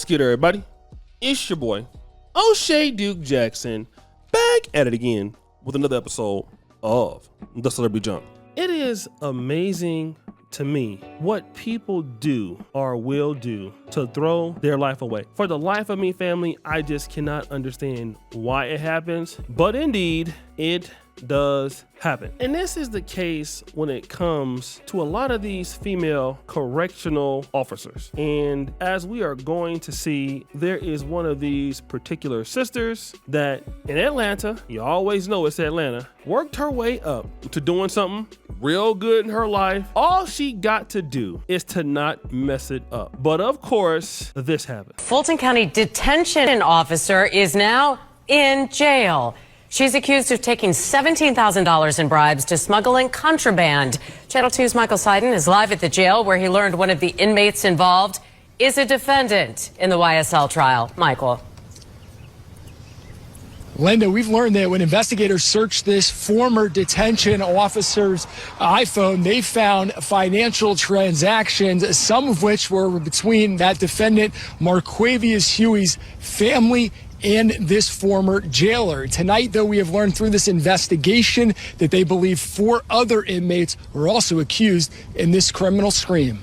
What's good, everybody? It's your boy, O'Shea Duke Jackson, back at it again with another episode of The Celebrity Jump. It is amazing to me what people do or will do to throw their life away. For the life of me, family, I just cannot understand why it happens, but indeed, it does happen. And this is the case when it comes to a lot of these female correctional officers. And as we are going to see, there is one of these particular sisters that in Atlanta, you always know it's Atlanta, worked her way up to doing something real good in her life. All she got to do is to not mess it up. But of course, this happened. Fulton County detention officer is now in jail. She's accused of taking $17,000 in bribes to smuggle in contraband. Channel 2's Michael Seiden is live at the jail where he learned one of the inmates involved is a defendant in the YSL trial. Michael. Linda, we've learned that when investigators searched this former detention officer's iPhone, they found financial transactions, some of which were between that defendant, Marquavius Huey's family and this former jailer. Tonight, though, we have learned through this investigation that they believe 4 other inmates were also accused in this criminal scream.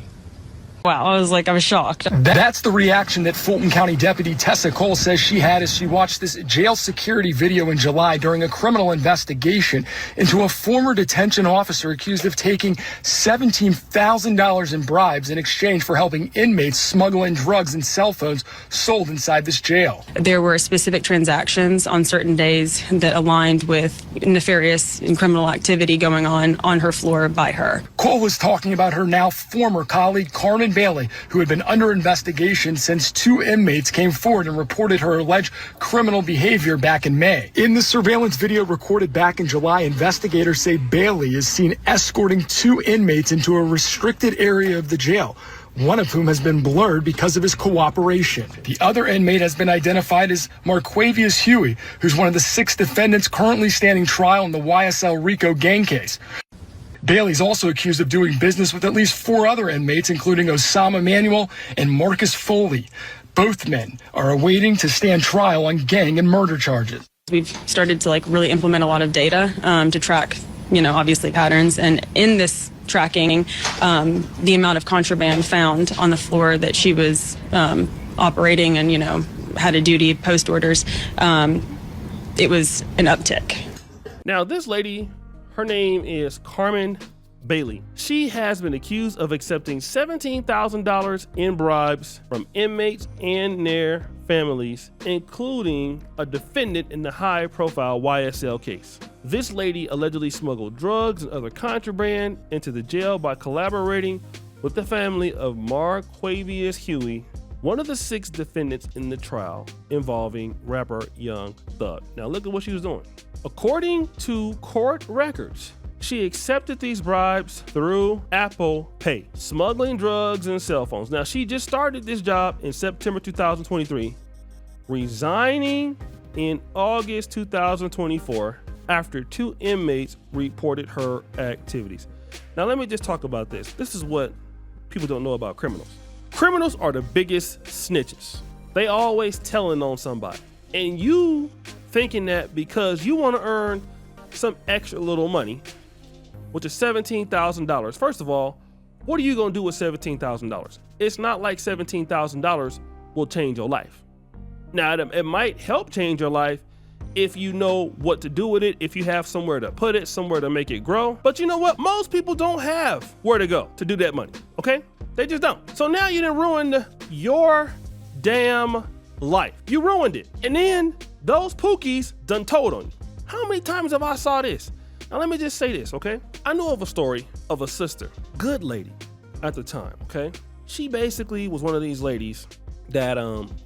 Wow, I was shocked. That's the reaction that Fulton County Deputy Tessa Cole says she had as she watched this jail security video in July during a criminal investigation into a former detention officer accused of taking $17,000 in bribes in exchange for helping inmates smuggle in drugs and cell phones sold inside this jail. There were specific transactions on certain days that aligned with nefarious and criminal activity going on her floor by her. Cole was talking about her now former colleague, Carmen Bailey, who had been under investigation since 2 inmates came forward and reported her alleged criminal behavior back in May. In the surveillance video recorded back in July, investigators say Bailey is seen escorting 2 inmates into a restricted area of the jail, one of whom has been blurred because of his cooperation. The other inmate has been identified as Marquavius Huey, who's one of the 6 defendants currently standing trial in the YSL RICO gang case. Bailey's also accused of doing business with at least 4 other inmates, including Osama Manuel and Marcus Foley. Both men are awaiting to stand trial on gang and murder charges. We've started to really implement a lot of data to track, obviously patterns. And in this tracking, the amount of contraband found on the floor that she was operating and, had a duty post orders, it was an uptick. Now, this lady, her name is Carmen Bailey. She has been accused of accepting $17,000 in bribes from inmates and their families, including a defendant in the high-profile YSL case. This lady allegedly smuggled drugs and other contraband into the jail by collaborating with the family of Marquavius Huey, one of the 6 defendants in the trial involving rapper Young Thug. Now look at what she was doing. According to court records, she accepted these bribes through Apple Pay, smuggling drugs and cell phones. Now, she just started this job in September 2023, resigning in August 2024 after 2 inmates reported her activities. Now, let me just talk about this. This is what people don't know about criminals. Criminals are the biggest snitches. They always telling on somebody. And you thinking that because you want to earn some extra little money, which is $17,000. First of all, what are you going to do with $17,000? It's not like $17,000 will change your life. Now, it might help change your life if you know what to do with it, if you have somewhere to put it, somewhere to make it grow. But you know what? Most people don't have where to go to do that money, okay? They just don't. So now you done ruined your damn life. You ruined it. And then those pookies done told on you. How many times have I saw this? Now let me just say this, okay? I know of a story of a sister, good lady at the time, okay? She basically was one of these ladies that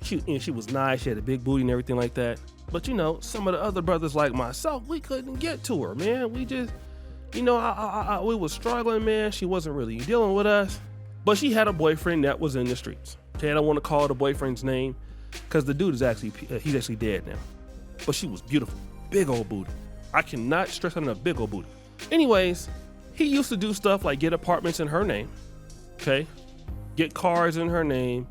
she was nice, she had a big booty and everything like that. But some of the other brothers like myself, we couldn't get to her, man. We just, we was struggling, man. She wasn't really dealing with us. But she had a boyfriend that was in the streets. Okay, I don't want to call the boyfriend's name because the dude is he's actually dead now. But she was beautiful, big old booty. I cannot stress on a big old booty. Anyways, he used to do stuff like get apartments in her name, okay? Get cars in her name,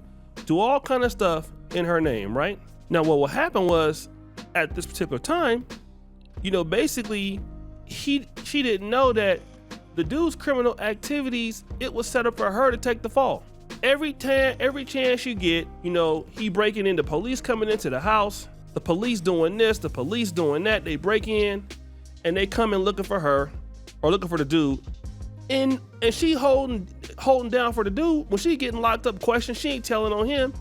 do all kind of stuff in her name, right? Now, what will happen was at this particular time, basically she didn't know that the dude's criminal activities, it was set up for her to take the fall. Every chance you get, he breaking in, the police coming into the house, the police doing this, the police doing that, they break in and they come in looking for her or looking for the dude. And she holding down for the dude. When she getting locked up, questioned, she ain't telling on him.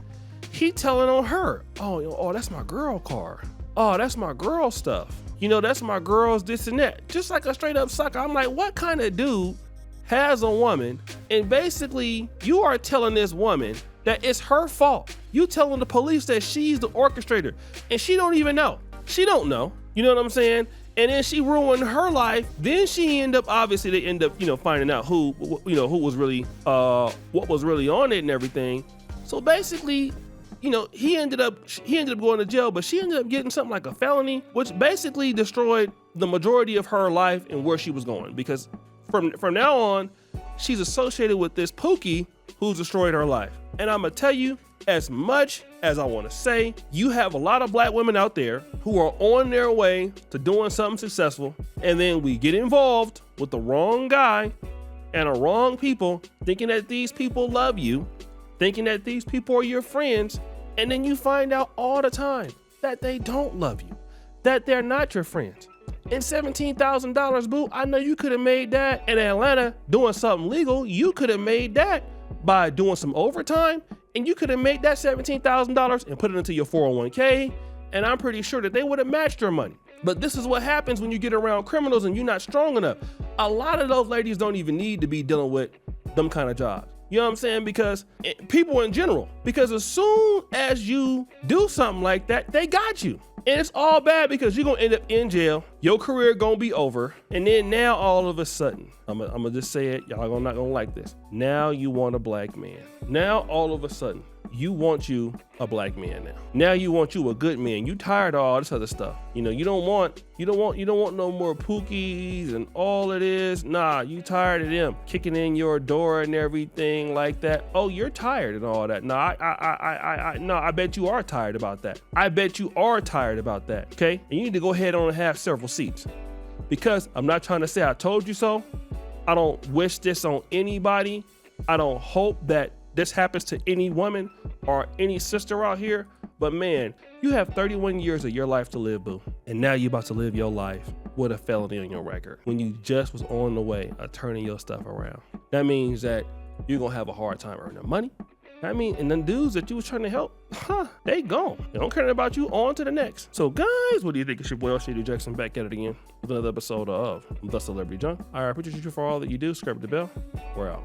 He telling on her. Oh, that's my girl car. Oh, that's my girl stuff. That's my girl's this and that. Just like a straight up sucker. I'm like, what kind of dude has a woman and basically you are telling this woman that it's her fault. You telling the police that she's the orchestrator and she don't even know. She don't know. You know what I'm saying? And then she ruined her life. Then they end up finding out who was really, what was really on it and everything. So basically, he ended up going to jail, but she ended up getting something like a felony, which basically destroyed the majority of her life and where she was going. Because from now on, she's associated with this Pookie who's destroyed her life. And I'm gonna tell you, as much as I want to say, you have a lot of black women out there who are on their way to doing something successful, and then we get involved with the wrong guy and the wrong people, thinking that these people love you, thinking that these people are your friends, and then you find out all the time that they don't love you, that they're not your friends. And $17,000, boo, I know you could have made that in Atlanta doing something legal. You could have made that by doing some overtime, and you could have made that $17,000 and put it into your 401k, and I'm pretty sure that they would have matched your money. But this is what happens when you get around criminals and you're not strong enough. A lot of those ladies don't even need to be dealing with them kind of jobs. You know what I'm saying? Because people in general, because as soon as you do something like that, they got you. And it's all bad because you're gonna end up in jail. Your career gonna be over. And then now all of a sudden, I'm gonna just say it, y'all not gonna like this. Now you want a black man. Now all of a sudden, you want you a black man now. Now you want you a good man. You tired of all this other stuff. You don't want no more Pookies and all it is. Nah, you tired of them kicking in your door and everything like that. Oh, you're tired and all that. Nah, I bet you are tired about that. I bet you are tired about that. Okay, and you need to go ahead on and have several seats, because I'm not trying to say I told you so. I don't wish this on anybody. I don't hope that this happens to any woman or any sister out here, but man, you have 31 years of your life to live, boo. And now you're about to live your life with a felony on your record when you just was on the way of turning your stuff around. That means that you're gonna have a hard time earning money. And the dudes that you was trying to help, they gone. They don't care about you, on to the next. So guys, what do you think? It's your boy, Shady Jackson, back at it again with another episode of The Celebrity Junk. I appreciate you for all that you do. Subscribe to the bell. We're out.